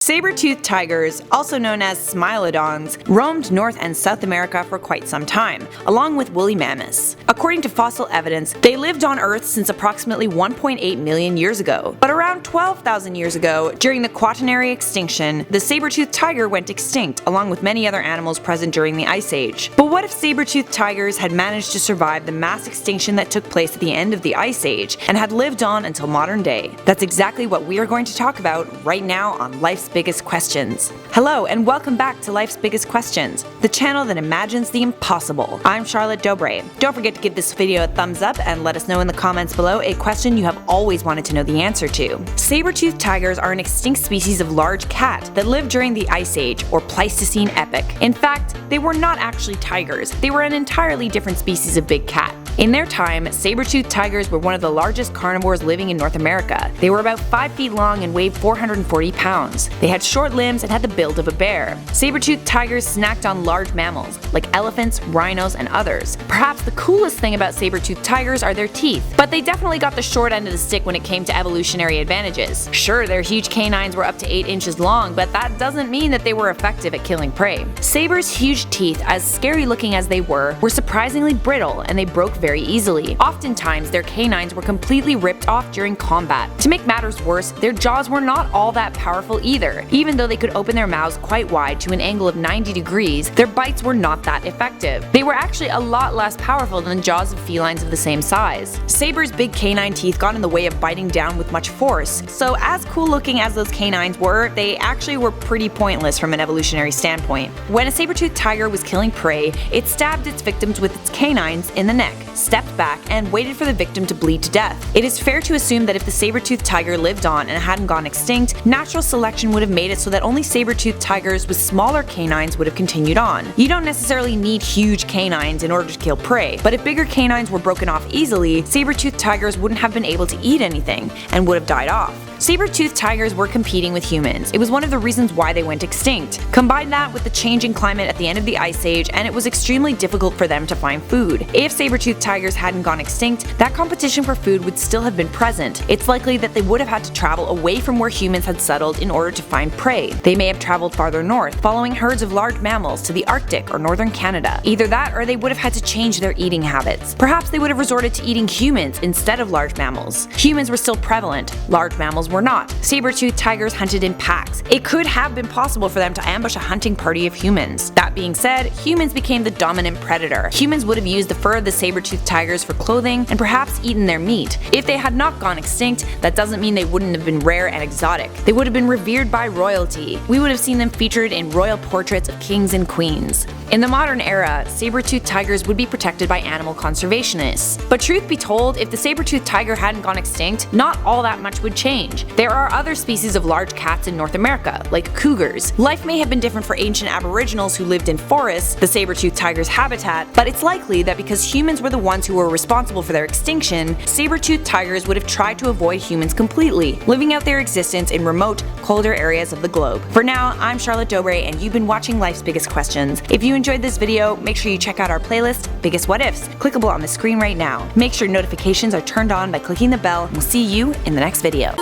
Saber-toothed tigers, also known as smilodons, roamed North and South America for quite some time, along with woolly mammoths. According to fossil evidence, they lived on Earth since approximately 1.8 million years ago. But around 12,000 years ago, during the Quaternary extinction, the saber-toothed tiger went extinct, along with many other animals present during the Ice Age. But what if saber-toothed tigers had managed to survive the mass extinction that took place at the end of the Ice Age, and had lived on until modern day? That's exactly what we are going to talk about right now on Life's Biggest Questions. Hello and welcome back to Life's Biggest Questions, the channel that imagines the impossible. I'm Charlotte Dobre. Don't forget to give this video a thumbs up and let us know in the comments below a question you have always wanted to know the answer to. Saber-toothed tigers are an extinct species of large cat that lived during the Ice Age or Pleistocene epoch. In fact, they were not actually tigers, they were an entirely different species of big cat. In their time, saber-toothed tigers were one of the largest carnivores living in North America. They were about 5 feet long and weighed 440 pounds. They had short limbs and had the build of a bear. Saber-toothed tigers snacked on large mammals, like elephants, rhinos, and others. Perhaps the coolest thing about saber-toothed tigers are their teeth, but they definitely got the short end of the stick when it came to evolutionary advantages. Sure, their huge canines were up to 8 inches long, but that doesn't mean that they were effective at killing prey. Sabers' huge teeth, as scary looking as they were surprisingly brittle and they broke very easily. Oftentimes, their canines were completely ripped off during combat. To make matters worse, their jaws were not all that powerful either. Even though they could open their mouths quite wide to an angle of 90 degrees, their bites were not that effective. They were actually a lot less powerful than the jaws of felines of the same size. Sabers' big canine teeth got in the way of biting down with much force, so as cool looking as those canines were, they actually were pretty pointless from an evolutionary standpoint. When a saber-toothed tiger was killing prey, it stabbed its victims with its canines in the neck, stepped back, and waited for the victim to bleed to death. It is fair to assume that if the saber-toothed tiger lived on and hadn't gone extinct, natural selection would have made it so that only saber-toothed tigers with smaller canines would have continued on. You don't necessarily need huge canines in order to kill prey, but if bigger canines were broken off easily, saber-toothed tigers wouldn't have been able to eat anything, and would have died off. Saber-toothed tigers were competing with humans. It was one of the reasons why they went extinct. Combine that with the changing climate at the end of the Ice Age, and it was extremely difficult for them to find food. If saber-toothed tigers hadn't gone extinct, that competition for food would still have been present. It's likely that they would have had to travel away from where humans had settled in order to find prey. They may have traveled farther north, following herds of large mammals to the Arctic or northern Canada. Either that or they would have had to change their eating habits. Perhaps they would have resorted to eating humans instead of large mammals. Humans were still prevalent, large mammals were not. Saber-toothed tigers hunted in packs. It could have been possible for them to ambush a hunting party of humans. That being said, humans became the dominant predator. Humans would have used the fur of the saber-toothed tigers for clothing and perhaps eaten their meat. If they had not gone extinct, that doesn't mean they wouldn't have been rare and exotic. They would have been revered by royalty. We would have seen them featured in royal portraits of kings and queens. In the modern era, saber-toothed tigers would be protected by animal conservationists. But truth be told, if the saber-toothed tiger hadn't gone extinct, not all that much would change. There are other species of large cats in North America, like cougars. Life may have been different for ancient aboriginals who lived in forests, the saber-toothed tiger's habitat, but it's likely that because humans were the ones who were responsible for their extinction, saber-toothed tigers would have tried to avoid humans completely, living out their existence in remote, colder areas of the globe. For now, I'm Charlotte Dobre and you've been watching Life's Biggest Questions. If you enjoyed this video, make sure you check out our playlist, Biggest What Ifs, clickable on the screen right now. Make sure notifications are turned on by clicking the bell, and we'll see you in the next video.